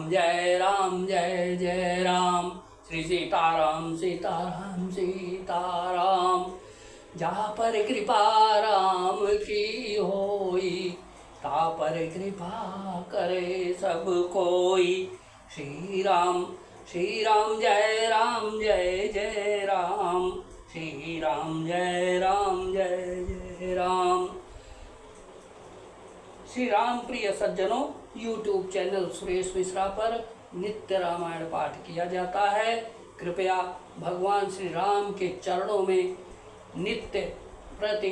जय राम जय जय राम। श्री सीताराम सीताराम सीताराम। जहाँ पर कृपा राम की होई, ता पर कृपा करे सब कोई। श्री राम जय जय राम। श्री राम जय जय राम। श्री राम प्रिय सज्जनों, YouTube चैनल सुरेश मिश्रा पर नित्य रामायण पाठ किया जाता है। कृपया भगवान श्री राम के चरणों में नित्य प्रति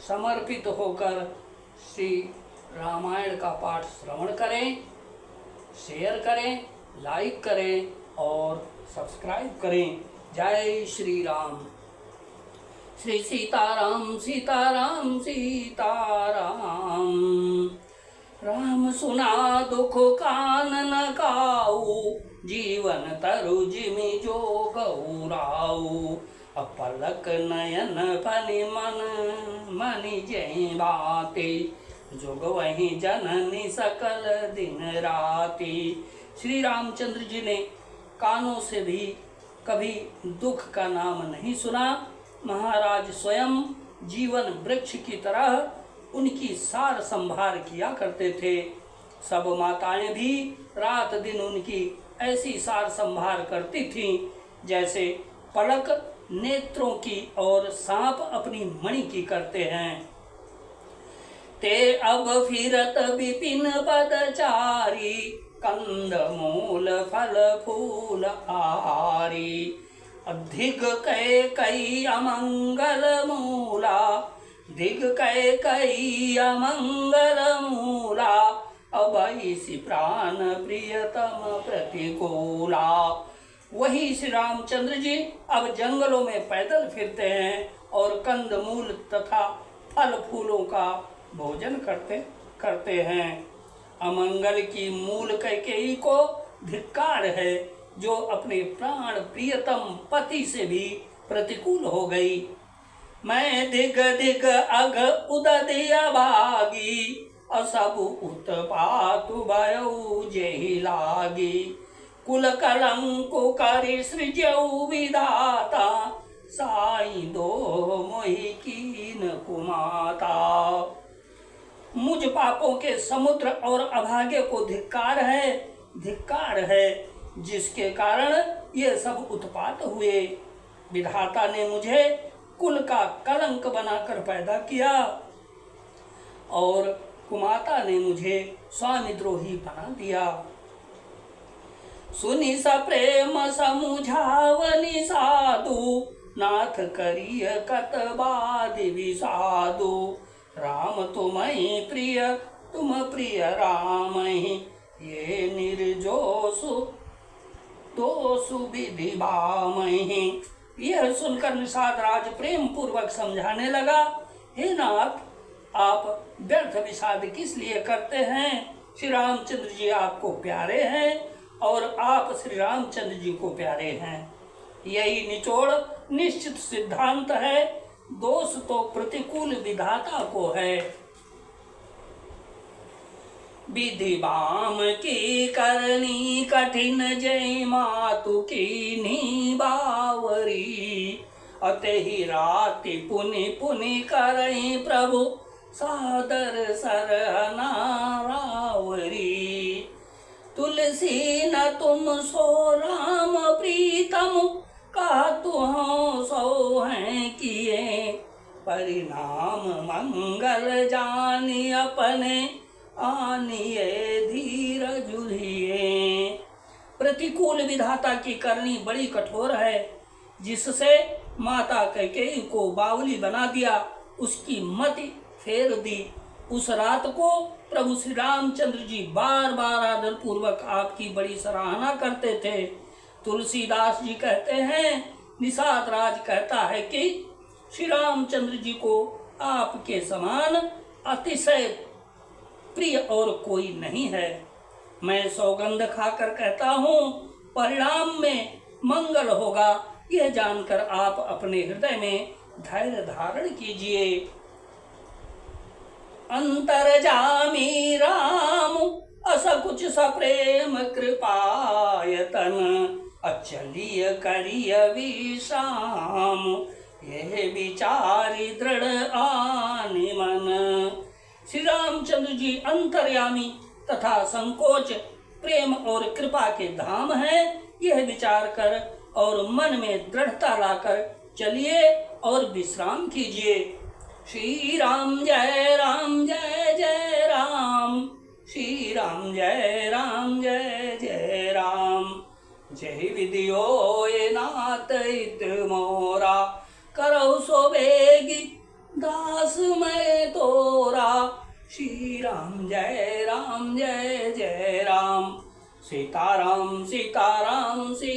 समर्पित होकर श्री रामायण का पाठ श्रवण करें, शेयर करें, लाइक करें और सब्सक्राइब करें। जय श्री राम। श्री सीताराम सीताराम सीताराम। राम सुना दुख कान न काऊ, जीवन तरु जिमि जो गौराऊ। अपलक नयन फनि मनि जय बाती, जोग वही जननी सकल दिन राती। श्री रामचंद्र जी ने कानों से भी कभी दुख का नाम नहीं सुना। महाराज स्वयं जीवन वृक्ष की तरह उनकी सार संभार किया करते थे। सब माताएं भी रात दिन उनकी ऐसी सार संभार करती थीं, जैसे पलक नेत्रों की और सांप अपनी मणि की करते हैं। ते अब फिरत विपिन पदचारी, कंद मूल फल फूल आहारी। अधिक कई अमंगल मूला, दिग कई अमंगल मूला। अब इसी प्राण प्रियतम प्रतिकूला। वही श्री रामचंद्र जी अब जंगलों में पैदल फिरते हैं और कंद मूल तथा फल फूलों का भोजन करते हैं। अमंगल की मूल कैकेयी को धिक्कार है, जो अपने प्राण प्रियतम पति से भी प्रतिकूल हो गई। मैं दिग दिग अग उददिया भागी, असब उत्पातु भयउ जेहि लागी। कुल कलंकु करि सृजऊ विधाता, साई दो मोहि कीन कुमाता। मुझ पापों के समुद्र और अभागे को धिक्कार है, जिसके कारण ये सब उत्पात हुए। विधाता ने मुझे कुल का कलंक बनाकर पैदा किया और कुमाता ने मुझे स्वामिद्रोही बना दिया। सुनि सप्रेम समुझावनि साधु, नाथ करिय कतबादि विसाधु। राम तुम्हि प्रिय तुम प्रिय रामहि, ये निर्जोसु दोषु विधि बामहि। यह सुनकर निषाद राज प्रेम पूर्वक समझाने लगा, हे नाथ, आप व्यर्थ विषाद किस लिए करते हैं? श्री रामचंद्र जी आपको प्यारे हैं और आप श्री रामचंद्र जी को प्यारे हैं। यही निचोड़ निश्चित सिद्धांत है। दोष तो प्रतिकूल विधाता को है। विधि बाम की करनी कठिन, जय मातु की बावरी। अतहि राति पुनि पुनि करहि, प्रभु सादर सरहना रावरी। तुलसी न तुम सो राम प्रीतम, कहतु हूँ सो हैं किए। परिणाम मंगल जानी अपने, आनिए धीर जुधिए। प्रतिकूल विधाता की करनी बड़ी कठोर है, जिससे माता कैकेयी को बावली बना दिया, उसकी मति फेर दी। उस रात को प्रभु श्री रामचंद्र जी बार बार आदर पूर्वक आपकी बड़ी सराहना करते थे। तुलसीदास जी कहते हैं, निषाद राज कहता है कि श्री रामचंद्र जी को आपके समान अतिशय प्रिय और कोई नहीं है। मैं सौगंध खाकर कहता हूँ, परिणाम में मंगल होगा, यह जानकर आप अपने हृदय में धैर्य धारण कीजिए। अंतर्जामी राम असकुच सप्रेम कृपायतन, अचलिय करिय विश्राम, यह विचारी दृढ़ आनि मन। श्री रामचंद्र जी अंतर्यामी तथा संकोच प्रेम और कृपा के धाम है, यह विचार कर और मन में दृढ़ता लाकर चलिए और विश्राम कीजिए। श्री राम जय जय राम, श्री राम जय जय राम। जय विधियो ये नाथ इत मोरा, करौ सो बेगी दास मैं तोरा। श्री राम जय जय राम, सीताराम सीताराम सी